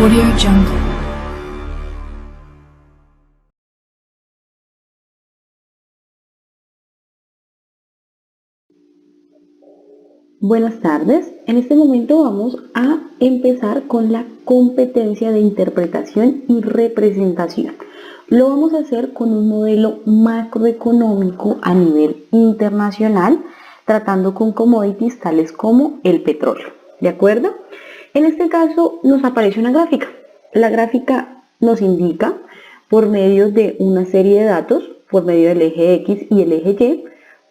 Audio Jungle. Buenas tardes, en este momento vamos a empezar con la competencia de interpretación y representación. Lo vamos a hacer con un modelo macroeconómico a nivel internacional, tratando con commodities tales como el petróleo, ¿de acuerdo? En este caso nos aparece una gráfica. La gráfica nos indica por medio de una serie de datos, por medio del eje X y el eje Y,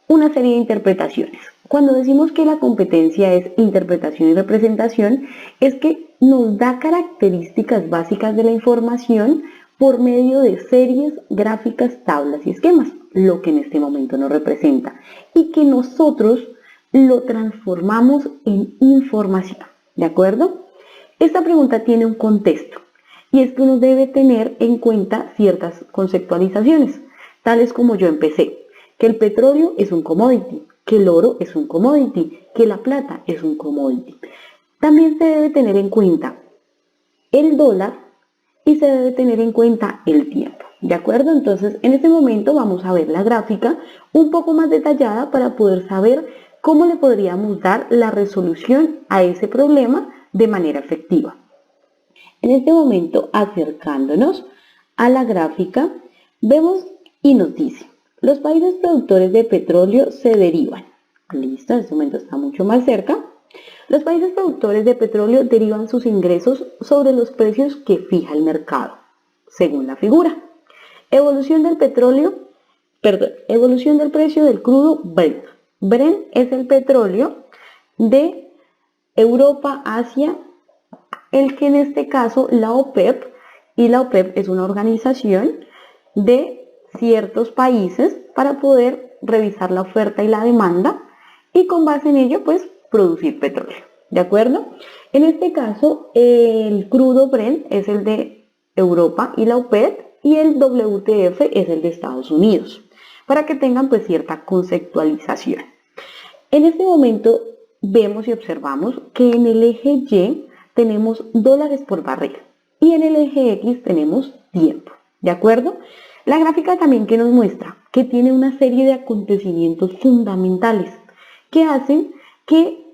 una serie de interpretaciones. Cuando decimos que la competencia es interpretación y representación, es que nos da características básicas de la información por medio de series, gráficas, tablas y esquemas, lo que en este momento nos representa, y que nosotros lo transformamos en información, ¿de acuerdo? Esta pregunta tiene un contexto, y es que uno debe tener en cuenta ciertas conceptualizaciones, tales como yo empecé, que el petróleo es un commodity, que el oro es un commodity, que la plata es un commodity. También se debe tener en cuenta el dólar y se debe tener en cuenta el tiempo, ¿de acuerdo? Entonces, en este momento vamos a ver la gráfica un poco más detallada para poder saber cómo le podríamos dar la resolución a ese problema de manera efectiva. En este momento, acercándonos a la gráfica, vemos y nos dice: los países productores de petróleo se derivan. Listo, en este momento está mucho más cerca. Los países productores de petróleo derivan sus ingresos sobre los precios que fija el mercado, según la figura. Evolución del precio del crudo Brent. Brent es el petróleo de Europa, Asia, el que en este caso la OPEP, y la OPEP es una organización de ciertos países para poder revisar la oferta y la demanda y con base en ello pues producir petróleo, ¿de acuerdo? En este caso el crudo Brent es el de Europa y la OPEP y el WTF es el de Estados Unidos, para que tengan pues cierta conceptualización. En este momento vemos y observamos que en el eje Y tenemos dólares por barril y en el eje X tenemos tiempo, ¿de acuerdo? La gráfica también que nos muestra que tiene una serie de acontecimientos fundamentales que hacen que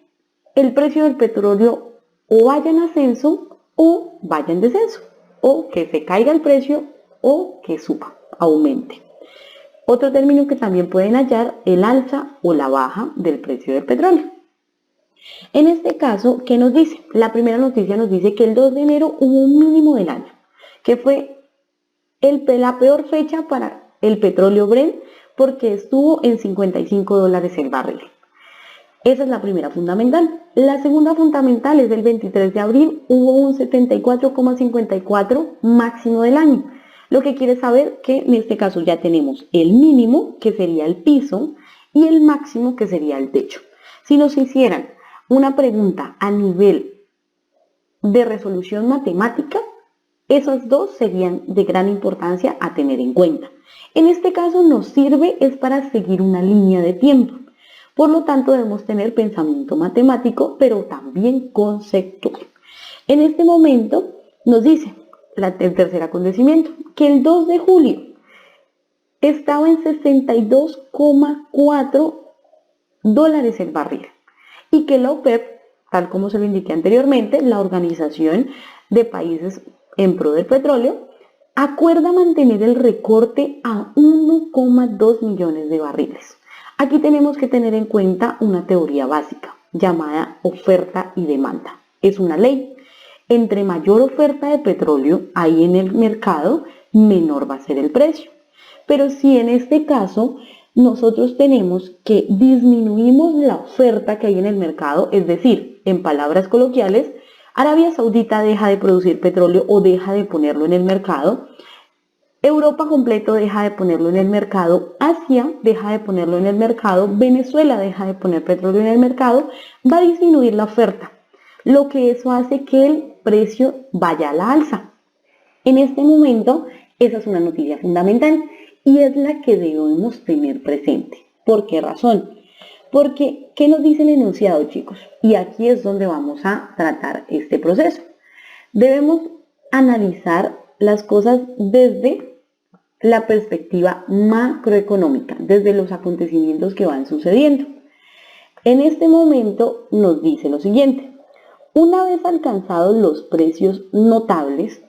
el precio del petróleo o vaya en ascenso o vaya en descenso, o que se caiga el precio o que suba, aumente. Otro término que también pueden hallar, el alza o la baja del precio del petróleo. En este caso, ¿qué nos dice? La primera noticia nos dice que el 2 de enero hubo un mínimo del año, que fue la peor fecha para el petróleo Brent porque estuvo en $55 el barril. Esa es la primera fundamental. La segunda fundamental es del 23 de abril, hubo un 74,54 máximo del año. Lo que quiere saber que en este caso ya tenemos el mínimo, que sería el piso, y el máximo, que sería el techo. Si nos hicieran una pregunta a nivel de resolución matemática, esos dos serían de gran importancia a tener en cuenta. En este caso nos sirve es para seguir una línea de tiempo. Por lo tanto debemos tener pensamiento matemático, pero también conceptual. En este momento nos dice el tercer acontecimiento, que el 2 de julio estaba en 62,4 dólares el barril y que la OPEP, tal como se lo indiqué anteriormente, la Organización de Países en Pro del Petróleo, acuerda mantener el recorte a 1,2 millones de barriles. Aquí tenemos que tener en cuenta una teoría básica llamada oferta y demanda. Es una ley. Entre mayor oferta de petróleo hay en el mercado, menor va a ser el precio. Pero si en este caso nosotros tenemos que disminuimos la oferta que hay en el mercado, es decir, en palabras coloquiales, Arabia Saudita deja de producir petróleo o deja de ponerlo en el mercado, Europa completo deja de ponerlo en el mercado, Asia deja de ponerlo en el mercado, Venezuela deja de poner petróleo en el mercado, va a disminuir la oferta, lo que eso hace que el precio vaya a la alza. En este momento, esa es una noticia fundamental y es la que debemos tener presente. ¿Por qué razón? Porque, ¿qué nos dice el enunciado, chicos? Y aquí es donde vamos a tratar este proceso. Debemos analizar las cosas desde la perspectiva macroeconómica, desde los acontecimientos que van sucediendo. En este momento nos dice lo siguiente: una vez alcanzados los precios notables,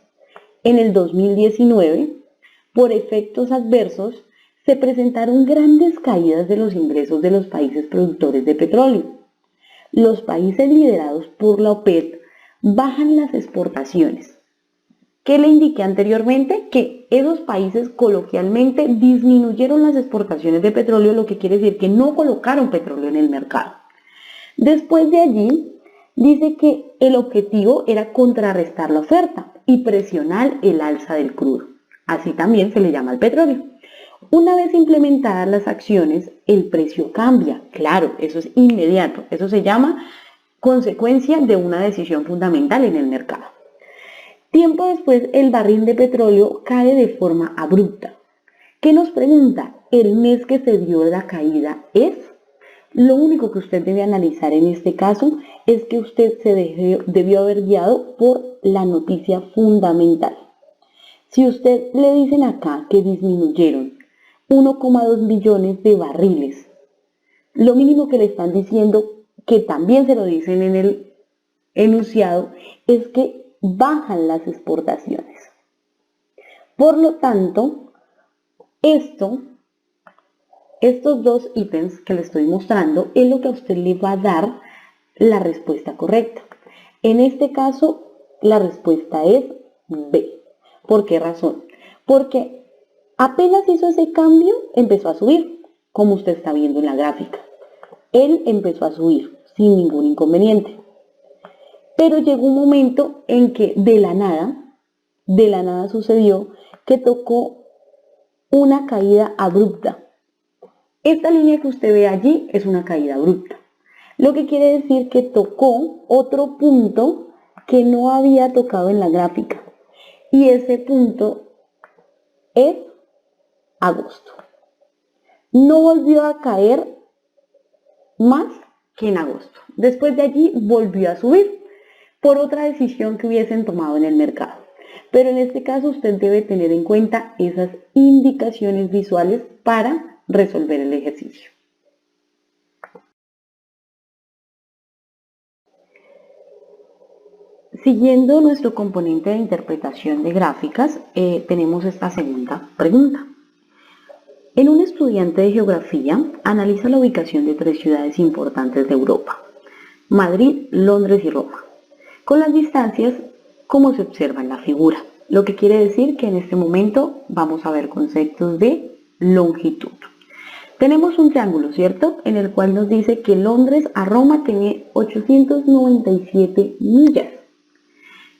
en el 2019, por efectos adversos, se presentaron grandes caídas de los ingresos de los países productores de petróleo. Los países liderados por la OPEP bajan las exportaciones. ¿Qué le indiqué anteriormente? Que esos países coloquialmente disminuyeron las exportaciones de petróleo, lo que quiere decir que no colocaron petróleo en el mercado. Después de allí, dice que el objetivo era contrarrestar la oferta y presionar el alza del crudo. Así también se le llama al petróleo. Una vez implementadas las acciones, el precio cambia. Claro, eso es inmediato. Eso se llama consecuencia de una decisión fundamental en el mercado. Tiempo después, el barril de petróleo cae de forma abrupta. ¿Qué nos pregunta? ¿El mes que se dio la caída es? Lo único que usted debe analizar en este caso es que usted se debió haber guiado por la noticia fundamental. Si usted le dicen acá que disminuyeron 1,2 millones de barriles, lo mínimo que le están diciendo, que también se lo dicen en el enunciado, es que bajan las exportaciones. Por lo tanto, estos dos ítems que le estoy mostrando es lo que a usted le va a dar la respuesta correcta. En este caso, la respuesta es B. ¿Por qué razón? Porque apenas hizo ese cambio, empezó a subir, como usted está viendo en la gráfica. Él empezó a subir sin ningún inconveniente. Pero llegó un momento en que de la nada sucedió que tocó una caída abrupta. Esta línea que usted ve allí es una caída abrupta, lo que quiere decir que tocó otro punto que no había tocado en la gráfica, y ese punto es agosto. No volvió a caer más que en agosto. Después de allí volvió a subir por otra decisión que hubiesen tomado en el mercado. Pero en este caso usted debe tener en cuenta esas indicaciones visuales para resolver el ejercicio. Siguiendo nuestro componente de interpretación de gráficas, tenemos esta segunda pregunta. En un estudiante de geografía, analiza la ubicación de 3 ciudades importantes de Europa: Madrid, Londres y Roma, con las distancias como se observa en la figura, lo que quiere decir que en este momento vamos a ver conceptos de longitud. Tenemos un triángulo, ¿cierto?, en el cual nos dice que Londres a Roma tiene 897 millas,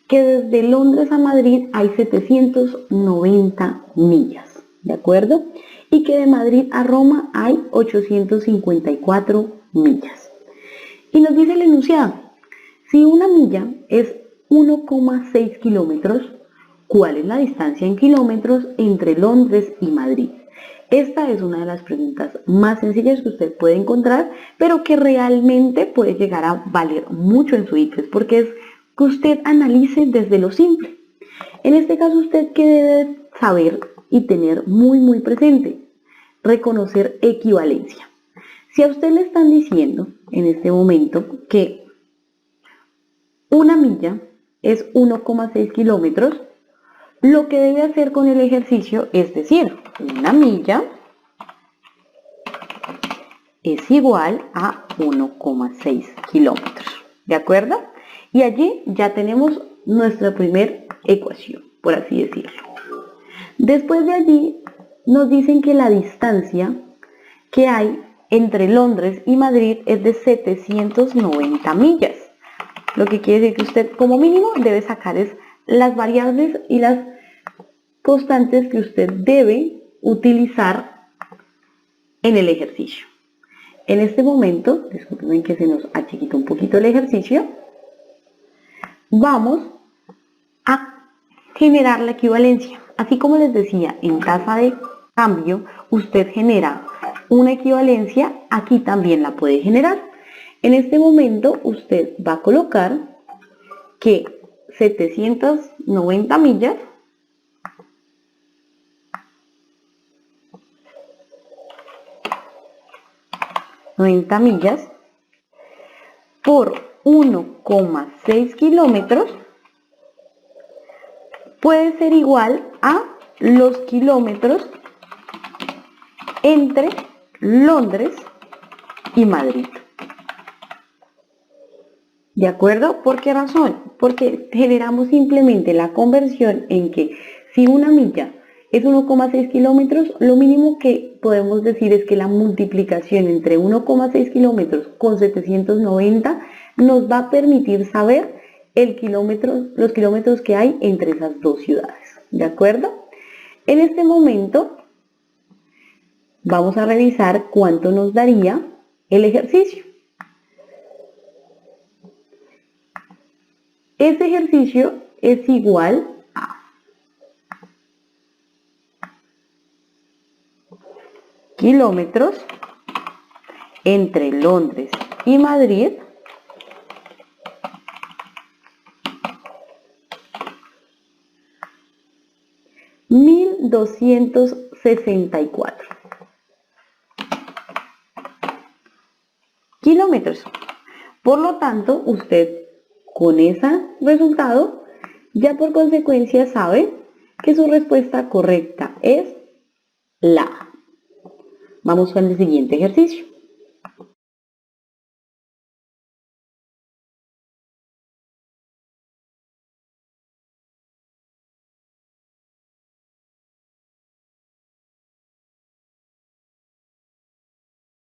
que desde Londres a Madrid hay 790 millas, ¿de acuerdo? Y que de Madrid a Roma hay 854 millas. Y nos dice el enunciado: si una milla es 1,6 kilómetros, ¿cuál es la distancia en kilómetros entre Londres y Madrid? Esta es una de las preguntas más sencillas que usted puede encontrar, pero que realmente puede llegar a valer mucho en su ICFES, porque es que usted analice desde lo simple. En este caso, ¿usted qué debe saber y tener muy presente? Reconocer equivalencia. Si a usted le están diciendo en este momento que una milla es 1,6 kilómetros, lo que debe hacer con el ejercicio es decir, una milla es igual a 1,6 kilómetros, ¿de acuerdo? Y allí ya tenemos nuestra primera ecuación, por así decirlo. Después de allí nos dicen que la distancia que hay entre Londres y Madrid es de 790 millas. Lo que quiere decir que usted como mínimo debe sacar es las variables y las constantes que usted debe utilizar en el ejercicio. En este momento, disculpen que se nos achiquitó un poquito el ejercicio, vamos a generar la equivalencia. Así como les decía, en tasa de cambio, usted genera una equivalencia, aquí también la puede generar. En este momento, usted va a colocar que 790 millas por 1,6 kilómetros puede ser igual a los kilómetros entre Londres y Madrid. ¿De acuerdo? ¿Por qué razón? Porque generamos simplemente la conversión en que si una milla es 1,6 kilómetros, lo mínimo que podemos decir es que la multiplicación entre 1,6 kilómetros con 790 nos va a permitir saber los kilómetros que hay entre esas dos ciudades. ¿De acuerdo? En este momento vamos a revisar cuánto nos daría el ejercicio. Este ejercicio es igual a kilómetros entre Londres y Madrid $1,264 kilómetros. Por lo tanto, usted con ese resultado ya por consecuencia sabe que su respuesta correcta es la A. Vamos con el siguiente ejercicio.